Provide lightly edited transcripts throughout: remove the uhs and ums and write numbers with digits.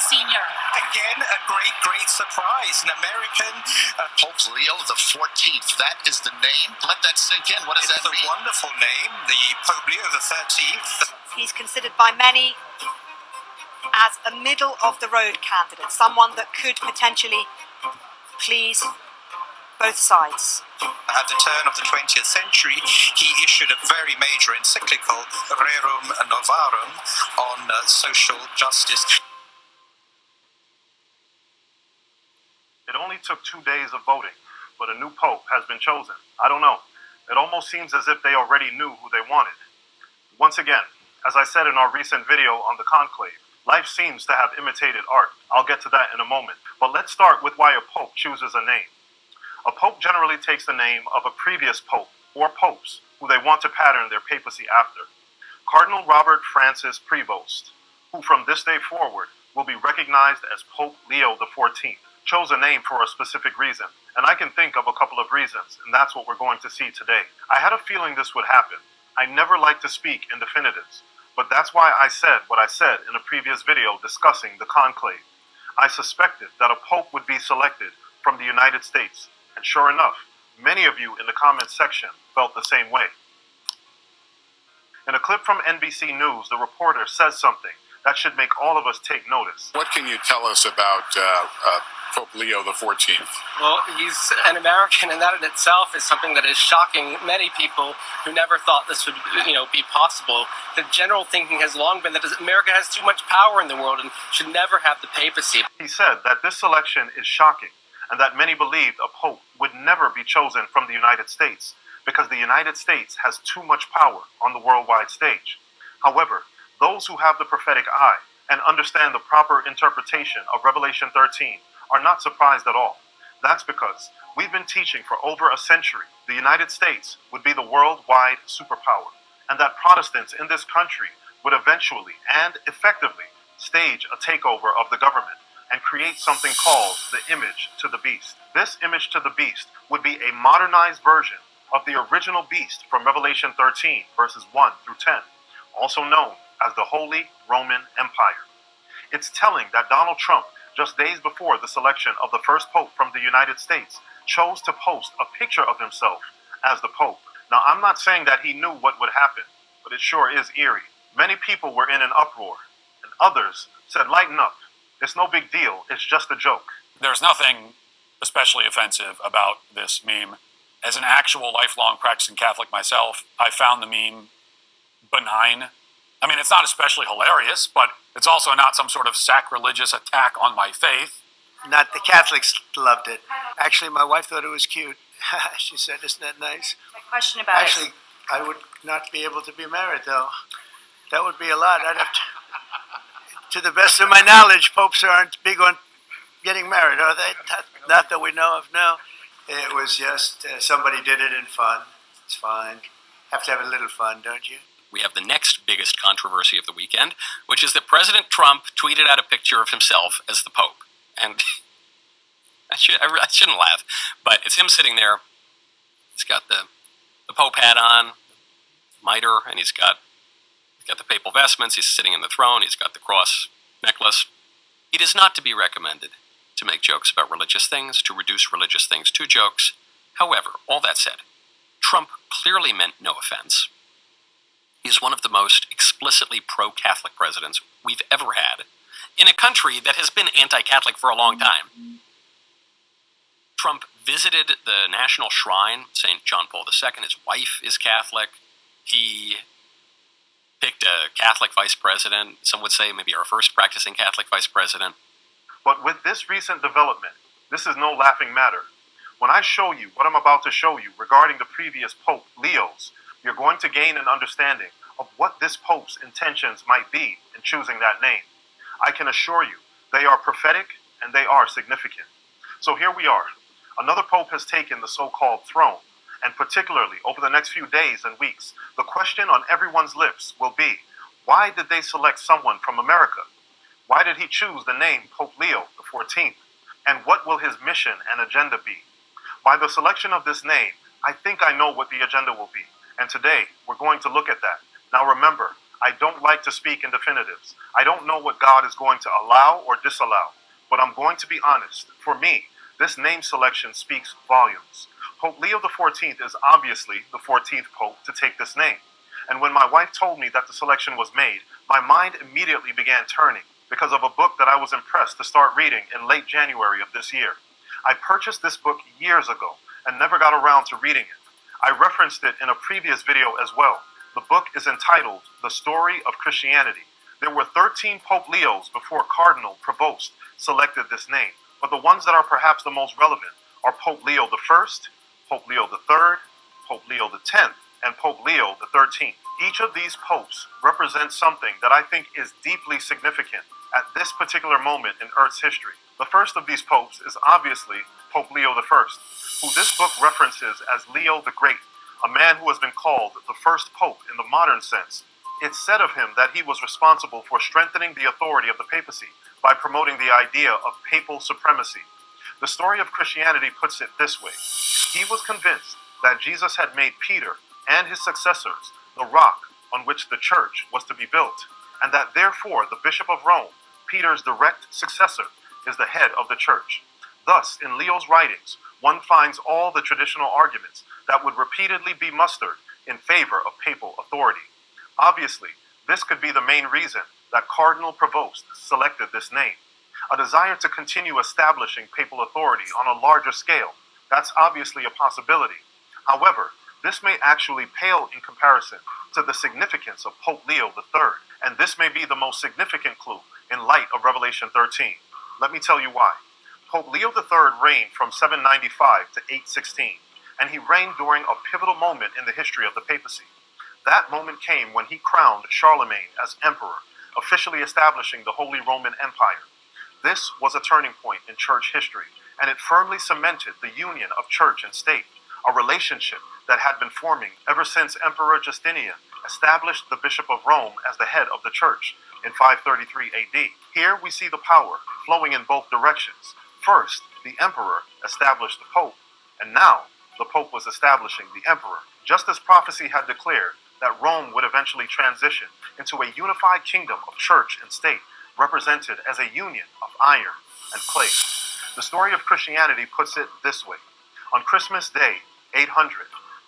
Sr. Again, a great surprise. An American. Pope Leo XIV. That is the name. Let that sink in. What does that mean? It's a wonderful name, the Pope Leo XIII. He's considered by many as a middle-of-the-road candidate, someone that could potentially please both sides. At the turn of the 20th century, he issued a very major encyclical, Rerum Novarum, on social justice. It only took 2 days of voting, but a new pope has been chosen. I don't know. It almost seems as if they already knew who they wanted. Once again, as I said in our recent video on the conclave, life seems to have imitated art. I'll get to that in a moment. But let's start with why a pope chooses a name. A pope generally takes the name of a previous pope or popes who they want to pattern their papacy after. Cardinal Robert Francis Prevost, who from this day forward will be recognized as Pope Leo XIV, chose a name for a specific reason. And I can think of a couple of reasons, and that's what we're going to see today. I had a feeling this would happen. I never like to speak in definitives, but that's why I said what I said in a previous video discussing the conclave. I suspected that a pope would be selected from the United States, and sure enough, many of you in the comments section felt the same way. In a clip from NBC News, the reporter says something that should make all of us take notice. What can you tell us about Pope Leo XIV? Well, he's an American, and that in itself is something that is shocking many people who never thought this would, be possible. The general thinking has long been that America has too much power in the world and should never have the papacy. He said that this selection is shocking, and that many believed a pope would never be chosen from the United States because the United States has too much power on the worldwide stage. However, those who have the prophetic eye and understand the proper interpretation of Revelation 13 are not surprised at all. That's because we've been teaching for over a century the United States would be the worldwide superpower, and that Protestants in this country would eventually and effectively stage a takeover of the government and create something called the image to the beast. This image to the beast would be a modernized version of the original beast from Revelation 13, verses 1 through 10, also known as the Holy Roman Empire. It's telling that Donald Trump, just days before the selection of the first pope from the United States, chose to post a picture of himself as the pope. Now, I'm not saying that he knew what would happen, but it sure is eerie. Many people were in an uproar, and others said, lighten up. It's no big deal. It's just a joke. There's nothing especially offensive about this meme. As an actual lifelong practicing Catholic myself, I found the meme benign. I mean, it's not especially hilarious, but it's also not some sort of sacrilegious attack on my faith. Not the Catholics loved it. Actually, my wife thought it was cute. She said, isn't that nice? A question about Actually, I would not be able to be married, though. That would be a lot. I'd have to the best of my knowledge, popes aren't big on getting married, are they? Not that we know of, no. It was just somebody did it in fun. It's fine. Have to have a little fun, don't you? We have the next biggest controversy of the weekend, which is that President Trump tweeted out a picture of himself as the Pope. And I shouldn't laugh, but it's him sitting there. He's got the Pope hat on, mitre, and he's got the papal vestments. He's sitting in the throne. He's got the cross necklace. It is not to be recommended to make jokes about religious things, to reduce religious things to jokes. However, all that said, Trump clearly meant no offense. He's one of the most explicitly pro-Catholic presidents we've ever had in a country that has been anti-Catholic for a long time. Trump visited the National Shrine, St. John Paul II. His wife is Catholic. He picked a Catholic vice president. Some would say maybe our first practicing Catholic vice president. But with this recent development, this is no laughing matter. When I show you what I'm about to show you regarding the previous Pope, Leo's, you're going to gain an understanding of what this Pope's intentions might be in choosing that name. I can assure you, they are prophetic and they are significant. So here we are. Another Pope has taken the so-called throne, and particularly over the next few days and weeks, the question on everyone's lips will be, why did they select someone from America? Why did he choose the name Pope Leo XIV? And what will his mission and agenda be? By the selection of this name, I think I know what the agenda will be. And today, we're going to look at that. Now remember, I don't like to speak in definitives. I don't know what God is going to allow or disallow, but I'm going to be honest. For me, this name selection speaks volumes. Pope Leo XIV is obviously the 14th Pope to take this name. And when my wife told me that the selection was made, my mind immediately began turning because of a book that I was impressed to start reading in late January of this year. I purchased this book years ago and never got around to reading it. I referenced it in a previous video as well. The book is entitled The Story of Christianity. There were 13 Pope Leos before Cardinal Provost selected this name, but the ones that are perhaps the most relevant are Pope Leo I, Pope Leo III, Pope Leo X, and Pope Leo XIII. Each of these popes represents something that I think is deeply significant at this particular moment in Earth's history. The first of these popes is obviously Pope Leo I, who this book references as Leo the Great, a man who has been called the first pope in the modern sense. It's said of him that he was responsible for strengthening the authority of the papacy by promoting the idea of papal supremacy. The story of Christianity puts it this way. He was convinced that Jesus had made Peter and his successors the rock on which the church was to be built, and that therefore the Bishop of Rome, Peter's direct successor, is the head of the church. Thus, in Leo's writings, one finds all the traditional arguments that would repeatedly be mustered in favor of papal authority. Obviously, this could be the main reason that Cardinal Provost selected this name. A desire to continue establishing papal authority on a larger scale. That's obviously a possibility. However, this may actually pale in comparison to the significance of Pope Leo III, and this may be the most significant clue in light of Revelation 13. Let me tell you why. Pope Leo III reigned from 795 to 816, and he reigned during a pivotal moment in the history of the papacy. That moment came when he crowned Charlemagne as emperor, officially establishing the Holy Roman Empire. This was a turning point in church history, and it firmly cemented the union of church and state, a relationship that had been forming ever since Emperor Justinian established the Bishop of Rome as the head of the church in 533 AD. Here we see the power flowing in both directions. First, the emperor established the pope, and now the pope was establishing the emperor, just as prophecy had declared that Rome would eventually transition into a unified kingdom of church and state, represented as a union of iron and clay. The story of Christianity puts it this way. On Christmas Day, 800,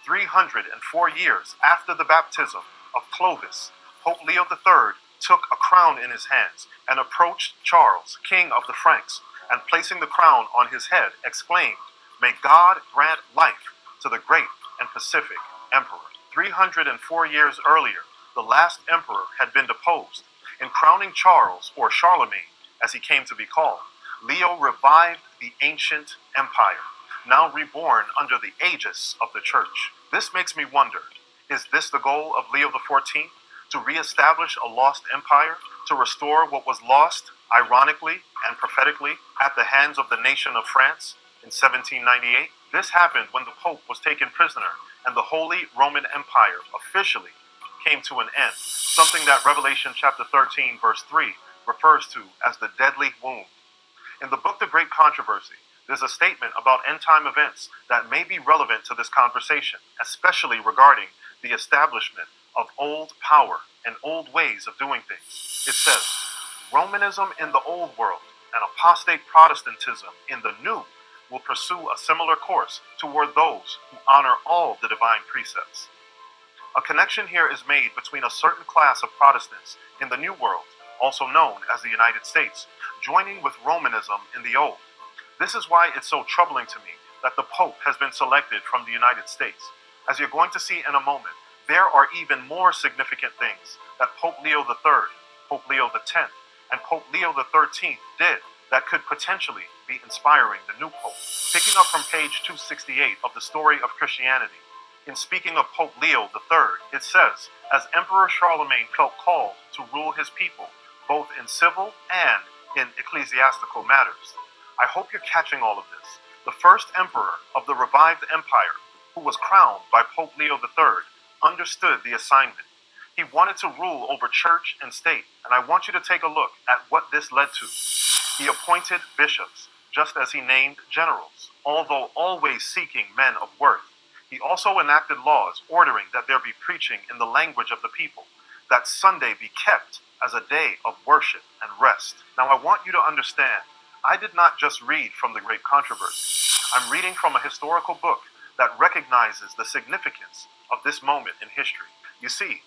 304 years after the baptism of Clovis, Pope Leo III took a crown in his hands and approached Charles, king of the Franks, and placing the crown on his head, exclaimed, "May God grant life to the great and pacific emperor." 304 years earlier, the last emperor had been deposed. In crowning Charles, or Charlemagne, as he came to be called, Leo revived the ancient empire, now reborn under the aegis of the church. This makes me wonder, is this the goal of Leo XIV? To reestablish a lost empire, to restore what was lost, ironically and prophetically, at the hands of the nation of France in 1798? This happened when the Pope was taken prisoner and the Holy Roman Empire officially came to an end, something that Revelation chapter 13 verse 3 refers to as the deadly wound. In the book The Great Controversy, there's a statement about end-time events that may be relevant to this conversation, especially regarding the establishment of old power and old ways of doing things. It says, Romanism in the old world and apostate Protestantism in the new will pursue a similar course toward those who honor all the divine precepts. A connection here is made between a certain class of Protestants in the New World, also known as the United States, joining with Romanism in the Old. This is why it's so troubling to me that the Pope has been selected from the United States. As you're going to see in a moment, there are even more significant things that Pope Leo III, Pope Leo X, and Pope Leo XIII did that could potentially be inspiring the new Pope. Picking up from page 268 of the Story of Christianity, in speaking of Pope Leo III, it says, as Emperor Charlemagne felt called to rule his people, both in civil and in ecclesiastical matters. I hope you're catching all of this. The first emperor of the revived empire, who was crowned by Pope Leo III, understood the assignment. He wanted to rule over church and state, and I want you to take a look at what this led to. He appointed bishops, just as he named generals, although always seeking men of worth. He also enacted laws ordering that there be preaching in the language of the people. that Sunday be kept as a day of worship and rest. Now I want you to understand, I did not just read from the Great Controversy. I'm reading from a historical book that recognizes the significance of this moment in history. You see,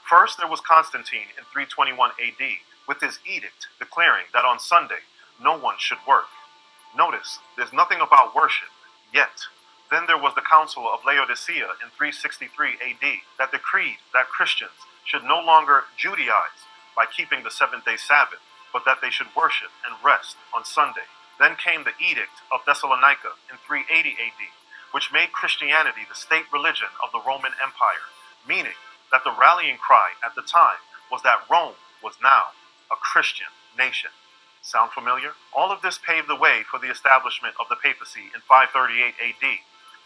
first there was Constantine in 321 AD with his edict declaring that on Sunday no one should work. Notice, there's nothing about worship yet. Then there was the Council of Laodicea in 363 AD that decreed that Christians should no longer Judaize by keeping the seventh-day Sabbath, but that they should worship and rest on Sunday. Then came the Edict of Thessalonica in 380 AD, which made Christianity the state religion of the Roman Empire, meaning that the rallying cry at the time was that Rome was now a Christian nation. Sound familiar? All of this paved the way for the establishment of the papacy in 538 AD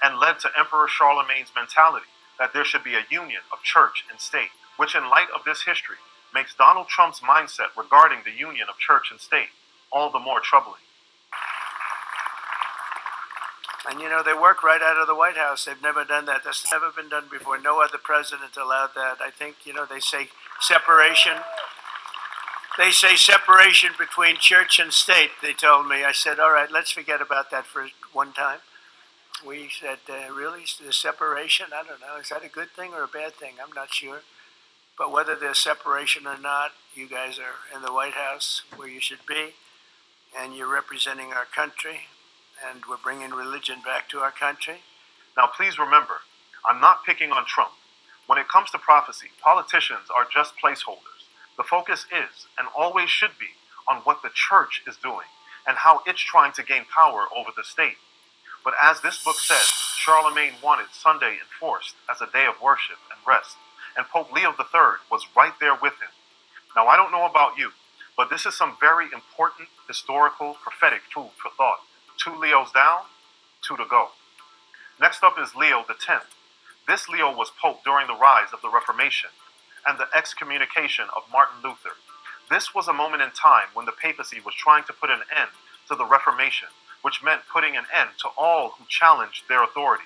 and led to Emperor Charlemagne's mentality that there should be a union of church and state, which in light of this history makes Donald Trump's mindset regarding the union of church and state all the more troubling. And you know, they work right out of the White House. They've never done that. That's never been done before. No other president allowed that. I think, you know, they say separation. They say separation between church and state, they told me. I said, all right, let's forget about that for one time. We said, really, the separation? I don't know. Is that a good thing or a bad thing? I'm not sure. But whether there's separation or not, you guys are in the White House where you should be, and you're representing our country, and we're bringing religion back to our country. Now, please remember, I'm not picking on Trump. When it comes to prophecy, politicians are just placeholders. The focus is, and always should be, on what the church is doing and how it's trying to gain power over the state. But as this book says, Charlemagne wanted Sunday enforced as a day of worship and rest, and Pope Leo III was right there with him. Now, I don't know about you, but this is some very important historical, prophetic food for thought. 2 Leos down, 2 to go. Next up is Leo X. This Leo was Pope during the rise of the Reformation and the excommunication of Martin Luther. This was a moment in time when the papacy was trying to put an end to the Reformation, which meant putting an end to all who challenged their authority,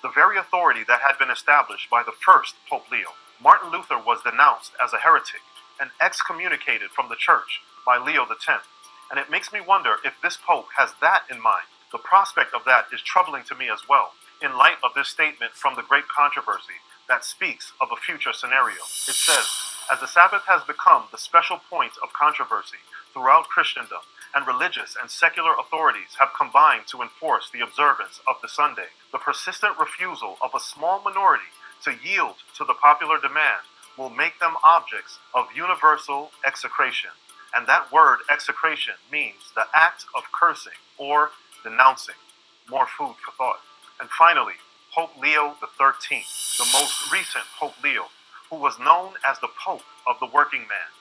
the very authority that had been established by the first Pope Leo. Martin Luther was denounced as a heretic and excommunicated from the church by Leo X. And it makes me wonder if this Pope has that in mind. The prospect of that is troubling to me as well, in light of this statement from the Great Controversy that speaks of a future scenario. It says, as the Sabbath has become the special point of controversy throughout Christendom, and religious and secular authorities have combined to enforce the observance of the Sunday, the persistent refusal of a small minority to yield to the popular demand will make them objects of universal execration. And that word execration means the act of cursing or denouncing. More food for thought. And finally, Pope Leo XIII, the most recent Pope Leo, who was known as the Pope of the working man.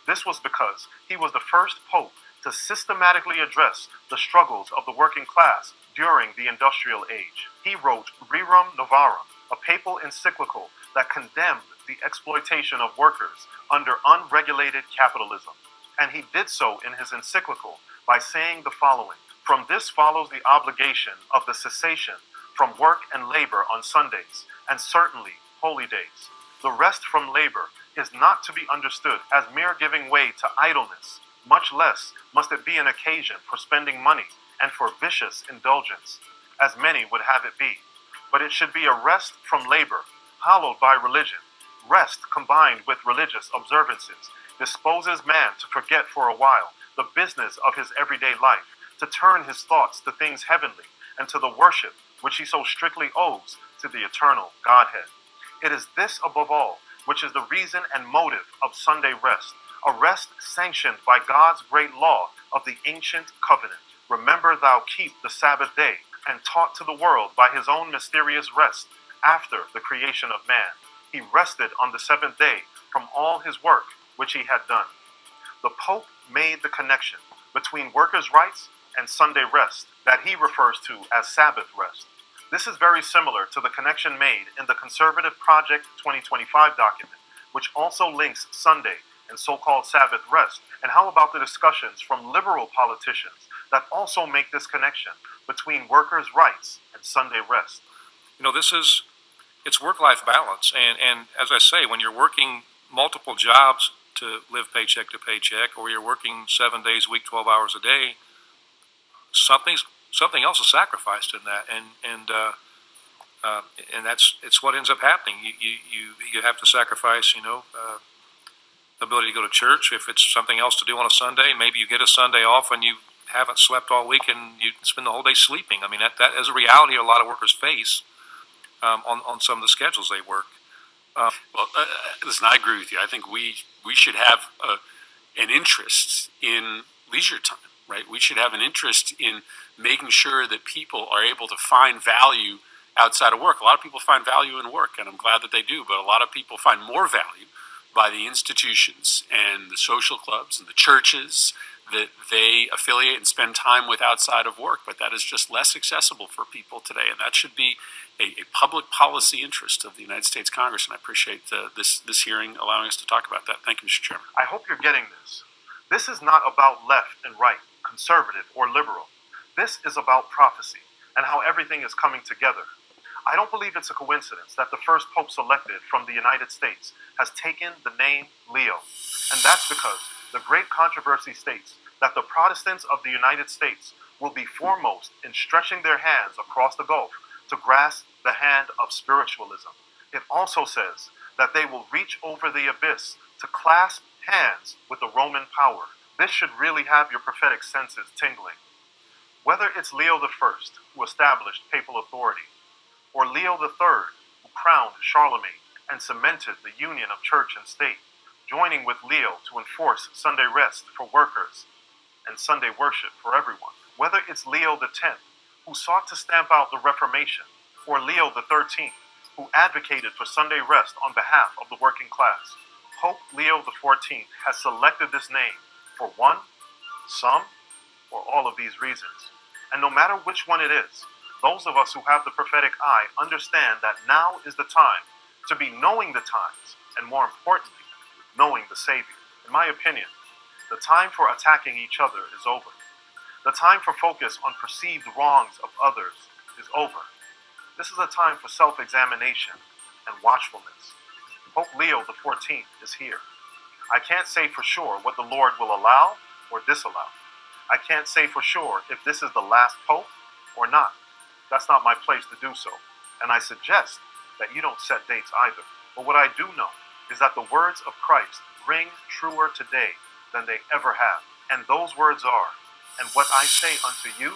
This was because he was the first Pope to systematically address the struggles of the working class during the industrial age. He wrote Rerum Novarum, a papal encyclical that condemned the exploitation of workers under unregulated capitalism. And he did so in his encyclical by saying the following: from this follows the obligation of the cessation from work and labor on Sundays, and certainly holy days. The rest from labor is not to be understood as mere giving way to idleness, much less must it be an occasion for spending money and for vicious indulgence, as many would have it be. But it should be a rest from labor, hallowed by religion. Rest combined with religious observances disposes man to forget for a while the business of his everyday life, to turn his thoughts to things heavenly and to the worship which he so strictly owes to the eternal Godhead. It is this above all which is the reason and motive of Sunday rest, a rest sanctioned by God's great law of the ancient covenant. Remember thou keep the Sabbath day, and taught to the world by his own mysterious rest after the creation of man. He rested on the seventh day from all his work which he had done. The Pope made the connection between workers' rights and Sunday rest that he refers to as Sabbath rest. This is very similar to the connection made in the Conservative Project 2025 document, which also links Sunday and so-called Sabbath rest. And how about the discussions from liberal politicians that also make this connection between workers' rights and Sunday rest? You know, it's work-life balance. And as I say, when you're working multiple jobs to live paycheck to paycheck, or you're working 7 days a week, 12 hours a day, something else is sacrificed in that, and it's what ends up happening. You have to sacrifice, ability to go to church. If it's something else to do on a Sunday, maybe you get a Sunday off and you haven't slept all week and you spend the whole day sleeping. I mean, that is a reality a lot of workers face on some of the schedules they work. Listen, I agree with you. I think we should have an interest in leisure time, right? We should have an interest in making sure that people are able to find value outside of work. A lot of people find value in work, and I'm glad that they do, but a lot of people find more value by the institutions and the social clubs and the churches that they affiliate and spend time with outside of work. But that is just less accessible for people today, and that should be a public policy interest of the United States Congress, and I appreciate this hearing allowing us to talk about that. Thank you, Mr. Chairman. I hope you're getting this. This is not about left and right, conservative or liberal. This is about prophecy and how everything is coming together. I don't believe it's a coincidence that the first pope selected from the United States has taken the name Leo. And that's because the great controversy states that the Protestants of the United States will be foremost in stretching their hands across the Gulf to grasp the hand of spiritualism. It also says that they will reach over the abyss to clasp hands with the Roman power. This should really have your prophetic senses tingling. Whether it's Leo I, who established papal authority, or Leo III, who crowned Charlemagne and cemented the union of church and state, joining with Leo to enforce Sunday rest for workers and Sunday worship for everyone. Whether it's Leo X, who sought to stamp out the Reformation, or Leo XIII, who advocated for Sunday rest on behalf of the working class, Pope Leo XIV has selected this name for one, some, or all of these reasons. And no matter which one it is, those of us who have the prophetic eye understand that now is the time to be knowing the times, and more importantly, knowing the Savior. In my opinion, the time for attacking each other is over. The time for focus on perceived wrongs of others is over. This is a time for self-examination and watchfulness. Pope Leo XIV is here. I can't say for sure what the Lord will allow or disallow. I can't say for sure if this is the last pope or not. That's not my place to do so. And I suggest that you don't set dates either. But what I do know is that the words of Christ ring truer today than they ever have. And those words are, and what I say unto you,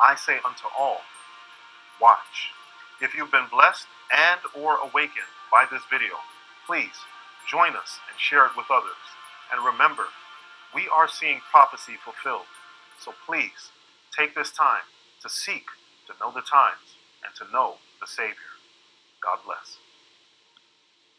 I say unto all, watch. If you've been blessed and or awakened by this video, please join us and share it with others. And remember, we are seeing prophecy fulfilled. So please take this time to seek to know the times and to know the Savior. God bless.